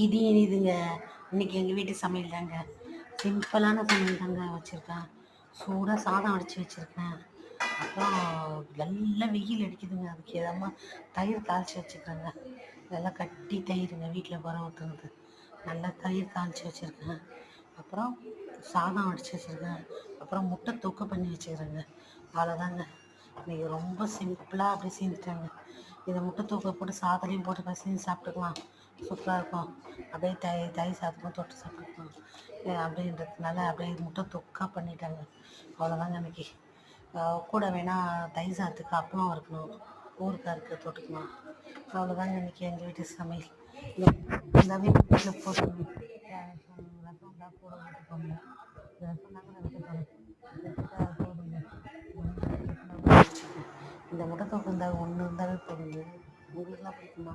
இது இனிதுங்க. இன்னைக்கு எங்கள் வீட்டு சமையல் தாங்க. சிம்பிளான சமையல் தாங்க வச்சுருக்கேன். சூடாக சாதம் வடித்து வச்சுருக்கேன். அப்புறம் நல்லா வெயில் அடிக்குதுங்க. அதுக்கு ஏதாம தயிர் தாளித்து வச்சுக்கிறேங்க. இதெல்லாம் கட்டி தயிருங்க, வீட்டில் பரம் ஊற்றுனது. நல்லா தயிர் தாளித்து வச்சுருக்கேன். அப்புறம் சாதம் வடித்து வச்சுருக்கேன். அப்புறம் முட்டை தொக்கு பண்ணி வச்சுக்கிறேங்க. அவ்வளோதாங்க. இன்றைக்கி ரொம்ப சிம்பிளாக அப்படியே செஞ்சுட்டாங்க. இதை முட்டை தூக்க போட்டு சாதனையும் போட்டு பசங்க சாப்பிட்டுக்கலாம். சூப்பராக இருக்கும். அப்படியே தயிர் சாதமும் தொட்டு சாப்பிட்டுக்கலாம் அப்படின்றதுனால அப்படியே முட்டை தொக்கா பண்ணிட்டாங்க. அவ்வளோதாங்க இன்றைக்கி. கூட வேணால் தயிர் சாதத்துக்கு அப்பளம் இருக்கணும், ஊறுகாய் இருக்க தொட்டுக்கலாம். அவ்வளோதாங்க இன்றைக்கி எங்கள் வீட்டு சமையல். இந்த வீட்டில் போட்டு ரசம் தான் கூட ஊற்றிக்கோங்க. ரசம் தாங்க இந்த முட்டை தொக்கு இருந்தால் ஒன்று இருந்தாலே போடுங்க. உங்களுக்குலாம் பிடிக்குமா?